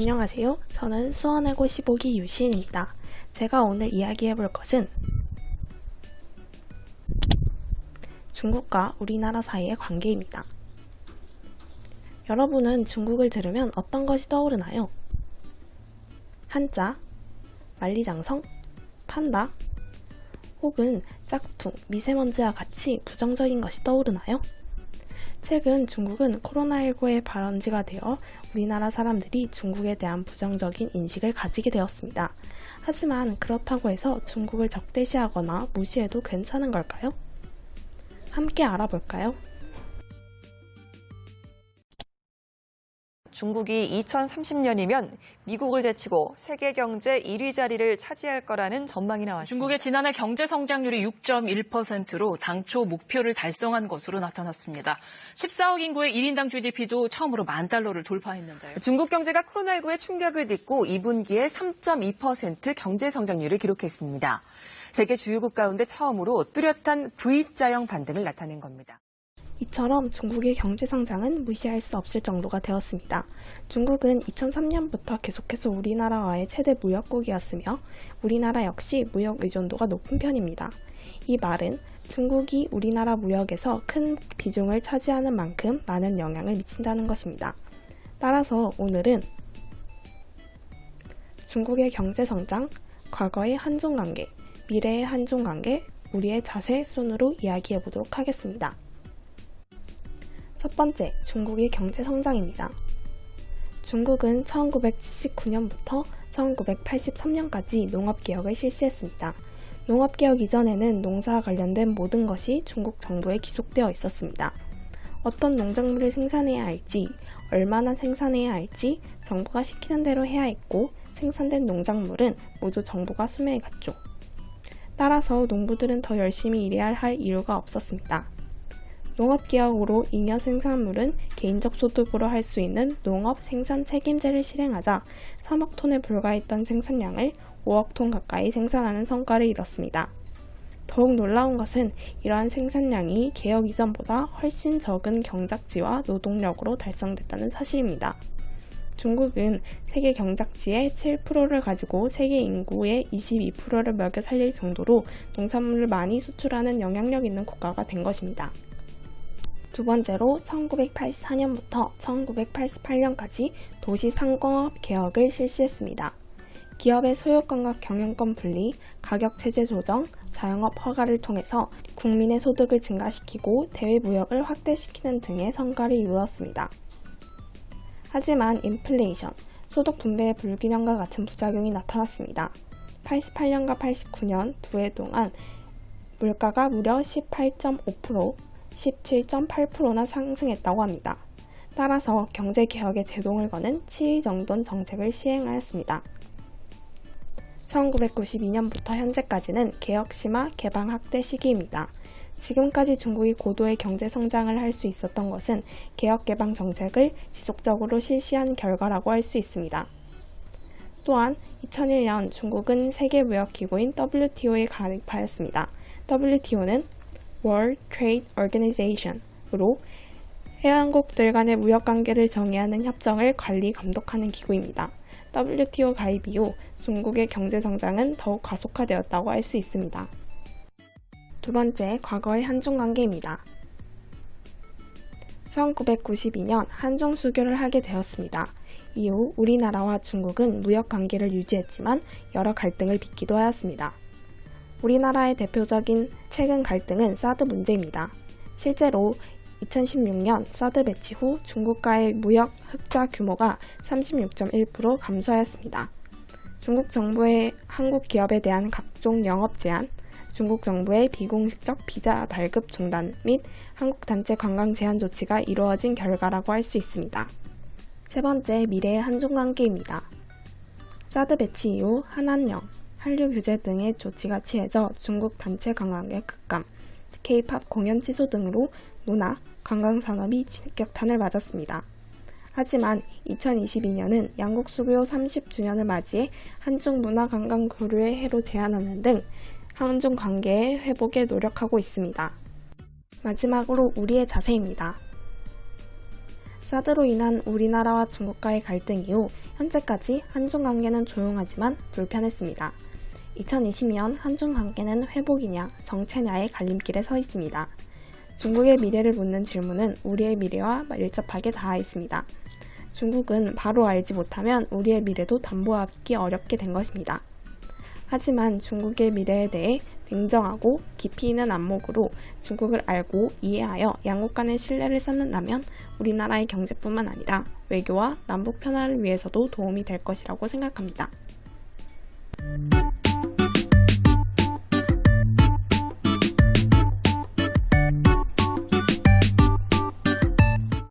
안녕하세요. 저는 수원외고 15기 유시인입니다. 제가 오늘 이야기해볼 것은 중국과 우리나라 사이의 관계입니다. 여러분은 중국을 들으면 어떤 것이 떠오르나요? 한자, 만리장성, 판다, 혹은 짝퉁, 미세먼지와 같이 부정적인 것이 떠오르나요? 최근 중국은 코로나19의 발원지가 되어 우리나라 사람들이 중국에 대한 부정적인 인식을 가지게 되었습니다. 하지만 그렇다고 해서 중국을 적대시하거나 무시해도 괜찮은 걸까요? 함께 알아볼까요? 중국이 2030년이면 미국을 제치고 세계 경제 1위 자리를 차지할 거라는 전망이 나왔습니다. 중국의 지난해 경제 성장률이 6.1%로 당초 목표를 달성한 것으로 나타났습니다. 14억 인구의 1인당 GDP도 처음으로 $10,000를 돌파했는데요. 중국 경제가 코로나19의 충격을 딛고 2분기에 3.2% 경제 성장률을 기록했습니다. 세계 주요국 가운데 처음으로 뚜렷한 V자형 반등을 나타낸 겁니다. 이처럼 중국의 경제 성장은 무시할 수 없을 정도가 되었습니다. 중국은 2003년부터 계속해서 우리나라와의 최대 무역국이었으며 우리나라 역시 무역 의존도가 높은 편입니다. 이 말은 중국이 우리나라 무역에서 큰 비중을 차지하는 만큼 많은 영향을 미친다는 것입니다. 따라서 오늘은 중국의 경제 성장, 과거의 한중관계, 미래의 한중관계, 우리의 자세 순으로 이야기해 보도록 하겠습니다. 첫 번째, 중국의 경제 성장입니다. 중국은 1979년부터 1983년까지 농업개혁을 실시했습니다. 농업개혁 이전에는 농사와 관련된 모든 것이 중국 정부에 귀속되어 있었습니다. 어떤 농작물을 생산해야 할지, 얼마나 생산해야 할지 정부가 시키는 대로 해야 했고 생산된 농작물은 모두 정부가 수매해 갔죠. 따라서 농부들은 더 열심히 일해야 할 이유가 없었습니다. 농업개혁으로 잉여 생산물은 개인적 소득으로 할 수 있는 농업 생산 책임제를 실행하자 3억 톤에 불과했던 생산량을 5억 톤 가까이 생산하는 성과를 이뤘습니다. 더욱 놀라운 것은 이러한 생산량이 개혁 이전보다 훨씬 적은 경작지와 노동력으로 달성됐다는 사실입니다. 중국은 세계 경작지의 7%를 가지고 세계 인구의 22%를 먹여 살릴 정도로 농산물을 많이 수출하는 영향력 있는 국가가 된 것입니다. 두 번째로 1984년부터 1988년까지 도시 상공업 개혁을 실시했습니다. 기업의 소유권과 경영권 분리, 가격 체제 조정, 자영업 허가를 통해서 국민의 소득을 증가시키고 대외 무역을 확대시키는 등의 성과를 이루었습니다. 하지만 인플레이션, 소득 분배의 불균형과 같은 부작용이 나타났습니다. 88년과 89년 두 해 동안 물가가 무려 18.5%, 17.8%나 상승했다고 합니다. 따라서 경제개혁에 제동을 거는 7위 정돈 정책을 시행하였습니다. 1992년부터 현재까지는 개혁 심화, 개방 확대 시기입니다. 지금까지 중국이 고도의 경제 성장을 할 수 있었던 것은 개혁 개방 정책을 지속적으로 실시한 결과라고 할 수 있습니다. 또한 2001년 중국은 세계무역기구인 WTO에 가입하였습니다. WTO는 World Trade Organization으로 회원국들 간의 무역관계를 정의하는 협정을 관리 감독하는 기구입니다. WTO 가입 이후 중국의 경제 성장은 더욱 가속화되었다고 할 수 있습니다. 두 번째, 과거의 한중관계입니다. 1992년 한중 수교를 하게 되었습니다. 이후 우리나라와 중국은 무역관계를 유지했지만 여러 갈등을 빚기도 하였습니다. 우리나라의 대표적인 최근 갈등은 사드 문제입니다. 실제로 2016년 사드 배치 후 중국과의 무역 흑자 규모가 36.1% 감소하였습니다. 중국 정부의 한국 기업에 대한 각종 영업 제한, 중국 정부의 비공식적 비자 발급 중단 및 한국 단체 관광 제한 조치가 이루어진 결과라고 할 수 있습니다. 세 번째, 미래의 한중관계입니다. 사드 배치 이후 한한령, 한류 규제 등의 조치가 취해져 중국 단체 관광객 급감, K-팝 공연 취소 등으로 문화, 관광 산업이 직격탄을 맞았습니다. 하지만 2022년은 양국 수교 30주년을 맞이해 한중 문화 관광 교류의 해로 제안하는 등 한중 관계의 회복에 노력하고 있습니다. 마지막으로 우리의 자세입니다. 사드로 인한 우리나라와 중국과의 갈등 이후 현재까지 한중 관계는 조용하지만 불편했습니다. 2020년 한중 관계는 회복이냐 정체냐의 갈림길에 서 있습니다. 중국의 미래를 묻는 질문은 우리의 미래와 밀접하게 닿아 있습니다. 중국은 바로 알지 못하면 우리의 미래도 담보하기 어렵게 된 것입니다. 하지만 중국의 미래에 대해 냉정하고 깊이 있는 안목으로 중국을 알고 이해하여 양국 간의 신뢰를 쌓는다면 우리나라의 경제뿐만 아니라 외교와 남북 편화를 위해서도 도움이 될 것이라고 생각합니다.